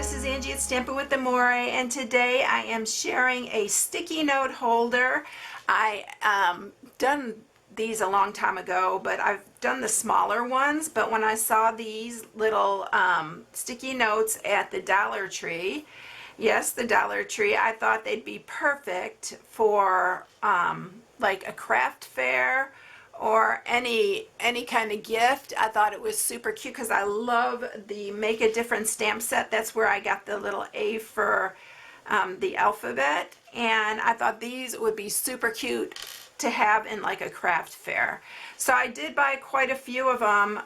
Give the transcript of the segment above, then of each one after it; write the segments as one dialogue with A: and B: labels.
A: this is Angie at Stampin' with Amore, and today I am sharing a sticky note holder. I done these a long time ago, but I've done the smaller ones. But when I saw these little sticky notes at the Dollar Tree, yes, the Dollar Tree, I thought they'd be perfect for like a craft fair or any kind of gift. I thought it was super cute because I love the Make a Difference stamp set. That's where I got the little A for the alphabet, and I thought these would be super cute to have in like a craft fair. So I did buy quite a few of them,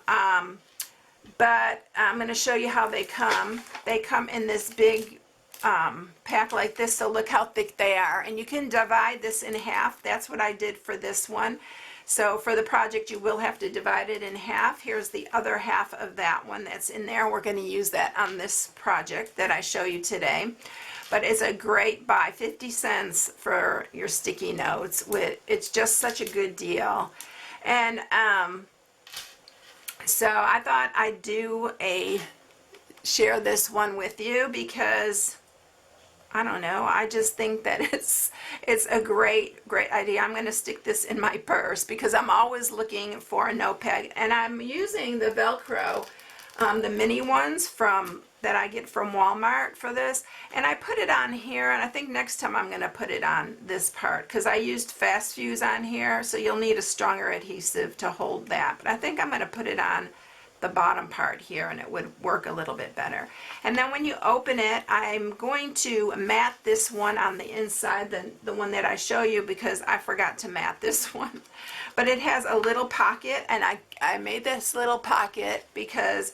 A: but I'm going to show you how they come. They come in this big pack like this, so look how thick they are, and you can divide this in half. That's what I did for this one. So for the project you will have to divide it in half. Here's the other half of that one that's in there. We're going to use that on this project that I show you today. But it's a great buy, 50 cents for your sticky notes. It's just such a good deal. And so I thought I'd share this one with you because I don't know, I just think that it's a great idea. I'm going to stick this in my purse because I'm always looking for a notepad, and I'm using the Velcro, the mini ones that I get from Walmart for this, and I put it on here, and I think next time I'm going to put it on this part because I used fast fuse on here, so you'll need a stronger adhesive to hold that, but I think I'm going to put it on the bottom part here and it would work a little bit better. And then when you open it, I'm going to mat this one on the inside, the one that I show you, because I forgot to mat this one. But it has a little pocket, and I made this little pocket because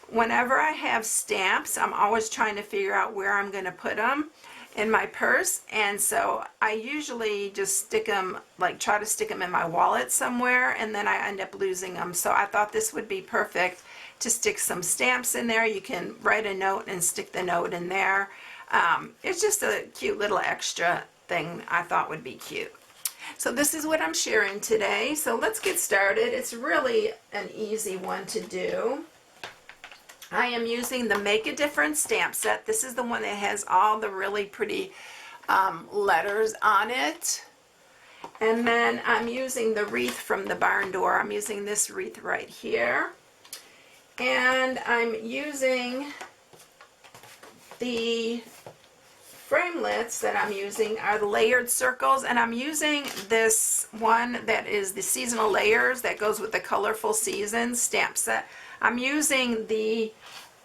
A: whenever I have stamps, I'm always trying to figure out where I'm going to put them in my purse, and so I usually just stick them, like try to stick them in my wallet somewhere, and then I end up losing them. So I thought this would be perfect to stick some stamps in there. You can write a note and stick the note in there. It's just a cute little extra thing I thought would be cute. So this is what I'm sharing today. So let's get started. It's really an easy one to do. I am using the Make a Difference stamp set. This is the one that has all the really pretty letters on it. And then I'm using the wreath from the barn door. I'm using this wreath right here. And I'm using the framelits that I'm using are the layered circles, and I'm using this one that is the seasonal layers that goes with the colorful seasons stamp set. I'm using the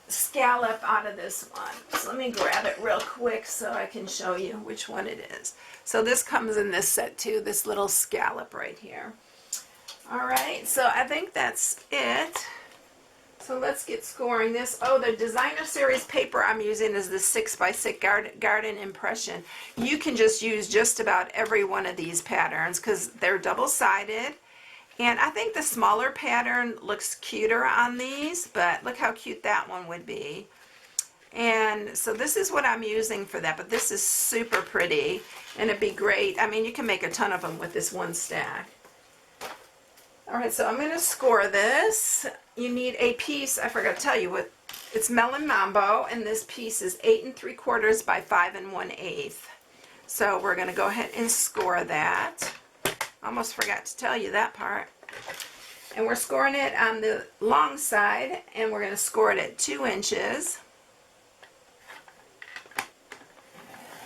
A: scallop out of this one. So let me grab it real quick so I can show you which one it is. So this comes in this set too, this little scallop right here. Alright, so I think that's it. So let's get scoring this. Oh, the designer series paper I'm using is the 6x6 garden impression. You can just use just about every one of these patterns because they're double-sided. And I think the smaller pattern looks cuter on these, but look how cute that one would be. And so this is what I'm using for that, but this is super pretty, and it'd be great. I mean, you can make a ton of them with this one stack. Alright, so I'm going to score this. You need a piece, I forgot to tell you, it's Melon Mambo, and this piece is 8 3/4 by 5 1/8. So we're going to go ahead and score that. Almost forgot to tell you that part. And we're scoring it on the long side, and we're going to score it at 2 inches,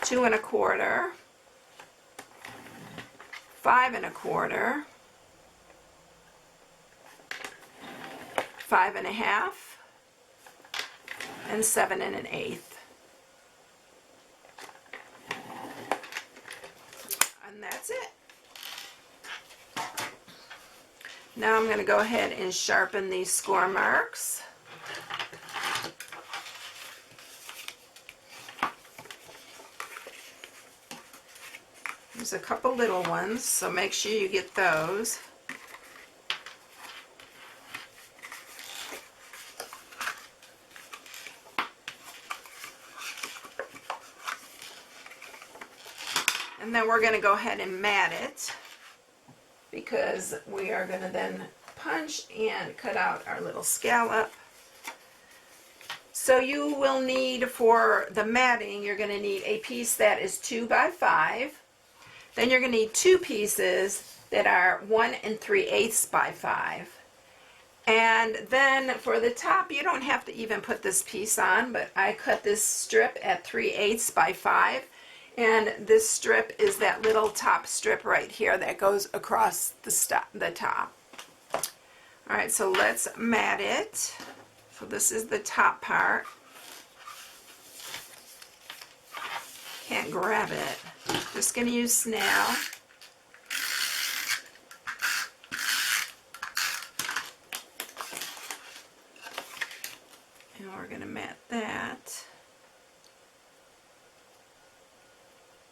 A: 2 1/4, 5 1/4, 5 1/2, and 7 1/8. And that's it. Now I'm going to go ahead and sharpen these score marks. There's a couple little ones, so make sure you get those. And then we're going to go ahead and mat it, because we are going to then punch and cut out our little scallop. So you will need, for the matting, you're going to need a piece that is 2 by 5. Then you're going to need 2 pieces that are 1 3/8 by 5. And then for the top, you don't have to even put this piece on, but I cut this strip at 3/8 by 5. And this strip is that little top strip right here that goes across the top. All right, so let's mat it. So this is the top part. Can't grab it. Just going to use snail. And we're going to mat that.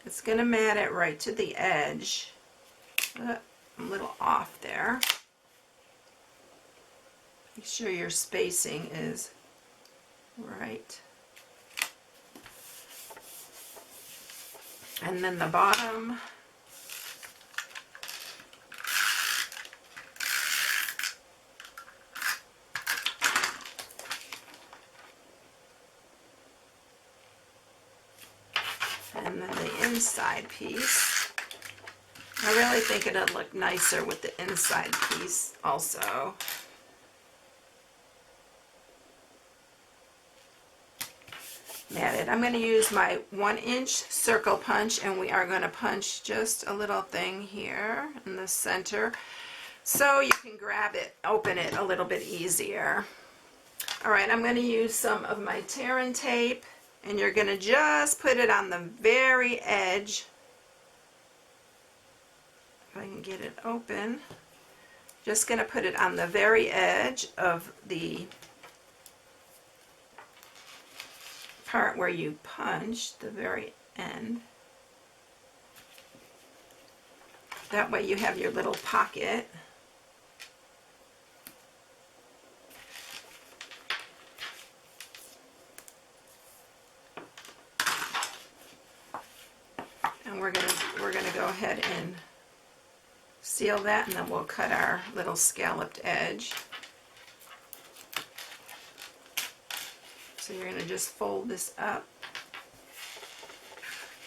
A: It's going to mat it right to the edge. I'm a little off there. Make sure your spacing is right. And then the bottom. And then the inside piece. I really think it'll look nicer with the inside piece also. Matted. I'm going to use my 1-inch circle punch, and we are going to punch just a little thing here in the center so you can grab it, open it a little bit easier. Alright, I'm going to use some of my tear and tape, and you're going to just put it on the very edge. If I can get it open. Just going to put it on the very edge of the part where you punch, the very end. That way you have your little pocket. And we're gonna go ahead and seal that, and then we'll cut our little scalloped edge. So you're going to just fold this up.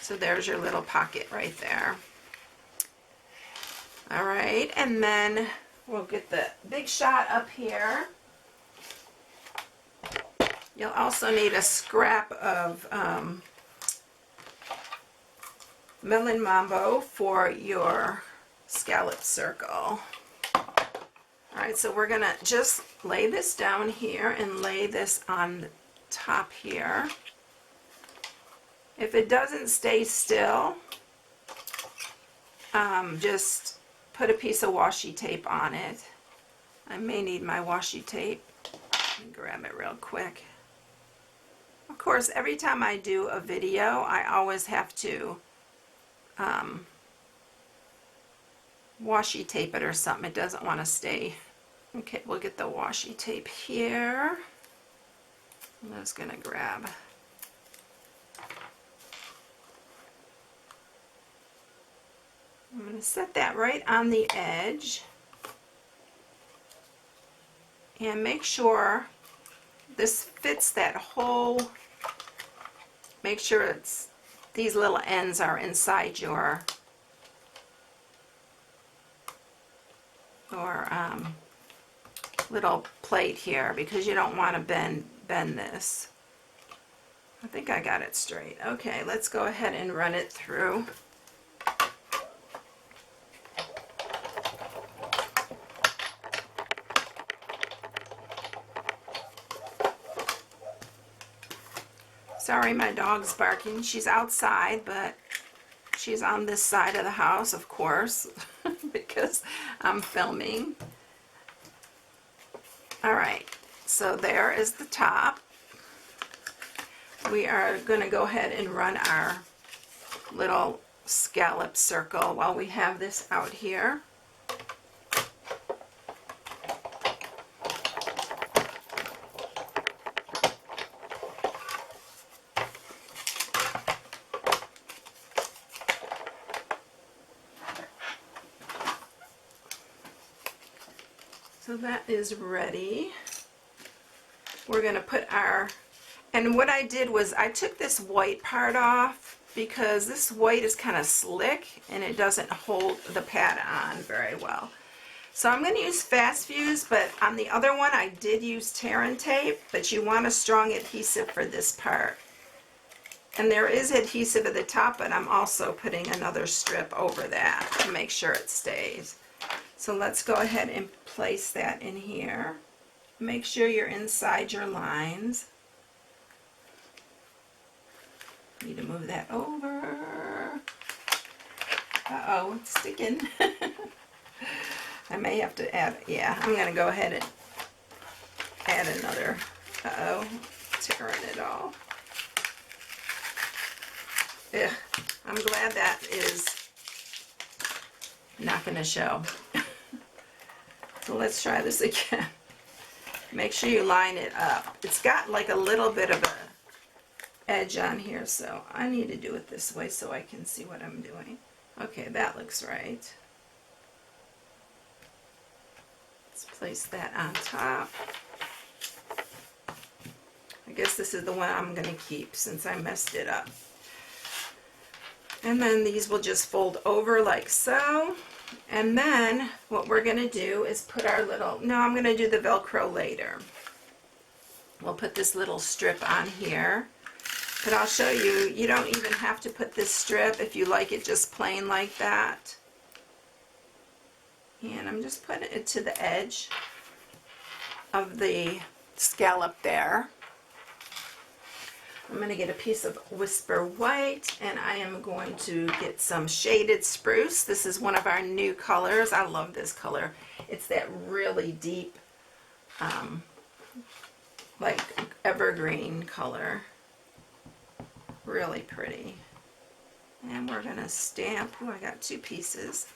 A: So there's your little pocket right there. All right, and then we'll get the big shot up here. You'll also need a scrap of Melon Mambo for your scallop circle. All right, so we're going to just lay this down here and lay this on top here. If it doesn't stay still, just put a piece of washi tape on it. I may need my washi tape. Let me grab it real quick. Of course, every time I do a video, I always have to washi tape it or something. It doesn't want to stay. Okay, we'll get the washi tape here. I'm just going to grab I'm going to set that right on the edge and make sure this fits that whole, make sure it's these little ends are inside your little plate here, because you don't want to bend this. I think I got it straight. Okay, let's go ahead and run it through. Sorry, my dog's barking. She's outside, but she's on this side of the house, of course, because I'm filming. Alright, so there is the top. We are going to go ahead and run our little scallop circle while we have this out here. So that is ready. We're going to put our, And what I did was I took this white part off because this white is kind of slick and it doesn't hold the pad on very well. So I'm going to use fast fuse, but on the other one I did use tear and tape, but you want a strong adhesive for this part. And there is adhesive at the top, but I'm also putting another strip over that to make sure it stays. So let's go ahead and place that in here. Make sure you're inside your lines. Need to move that over. Uh-oh, it's sticking. I may have to add, yeah, I'm going to go ahead and add another. Uh-oh, tearing it all. Ugh, I'm glad that is not going to show. So let's try this again. Make sure you line it up. It's got like a little bit of a edge on here, so I need to do it this way so I can see what I'm doing. Okay, that looks right. Let's place that on top. I guess this is the one I'm going to keep since I messed it up. And then these will just fold over like so. And then what we're going to do is put our little, no, I'm going to do the Velcro later. We'll put this little strip on here. But I'll show you, you don't even have to put this strip if you like it just plain like that. And I'm just putting it to the edge of the scallop there. I'm going to get a piece of Whisper White, and I am going to get some Shaded Spruce. This is one of our new colors. I love this color. It's that really deep, like evergreen color. Really pretty. And we're going to stamp. Oh, I got 2 pieces.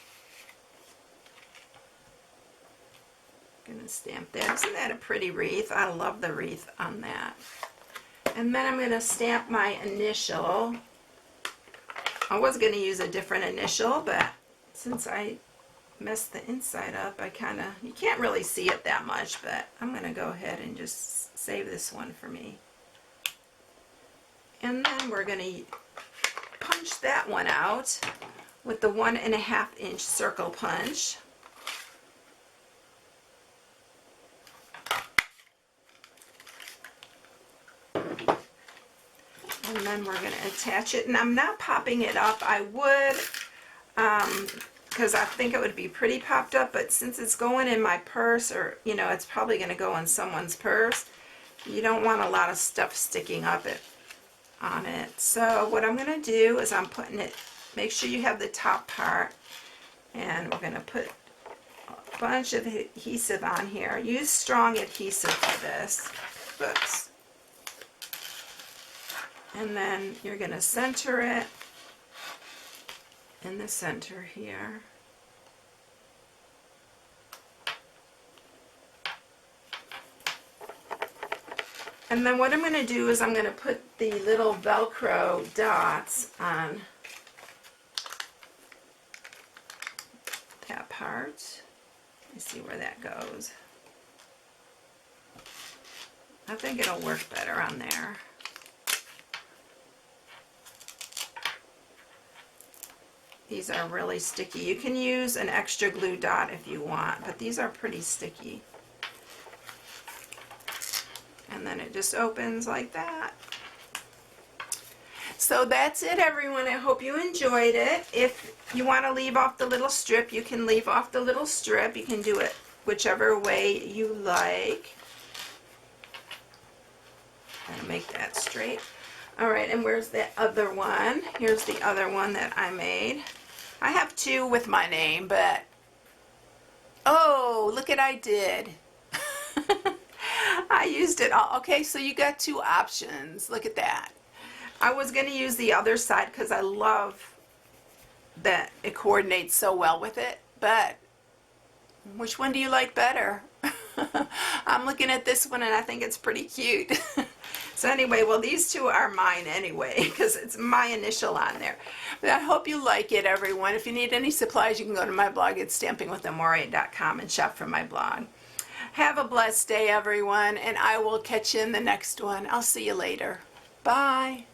A: Going to stamp that. Isn't that a pretty wreath? I love the wreath on that. And then I'm going to stamp my initial. I was going to use a different initial, but since I messed the inside up, I kind of, you can't really see it that much, but I'm going to go ahead and just save this one for me. And then we're going to punch that one out with the 1.5 inch circle punch. And then we're going to attach it. And I'm not popping it up. I would, because I think it would be pretty popped up, but since it's going in my purse, or, you know, it's probably going to go in someone's purse, you don't want a lot of stuff sticking up on it. So what I'm going to do is I'm putting it, make sure you have the top part, and we're going to put a bunch of adhesive on here. Use strong adhesive for this. Oops. And then you're going to center it in the center here. And then what I'm going to do is I'm going to put the little Velcro dots on that part. Let me see where that goes. I think it'll work better on there. These are really sticky. You can use an extra glue dot if you want, but these are pretty sticky. And then it just opens like that. So that's it, everyone. I hope you enjoyed it. If you want to leave off the little strip, you can leave off the little strip. You can do it whichever way you like. And make that straight. All right, and where's the other one? Here's the other one that I made. I have 2 with my name, but oh, look what I did. I used it all. Okay, so you got 2 options. Look at that. I was going to use the other side because I love that it coordinates so well with it, but which one do you like better? I'm looking at this one and I think it's pretty cute. So anyway, well, these 2 are mine anyway because it's my initial on there. But I hope you like it, everyone. If you need any supplies, you can go to my blog at stampingwithamore.com and shop from my blog. Have a blessed day, everyone, and I will catch you in the next one. I'll see you later. Bye.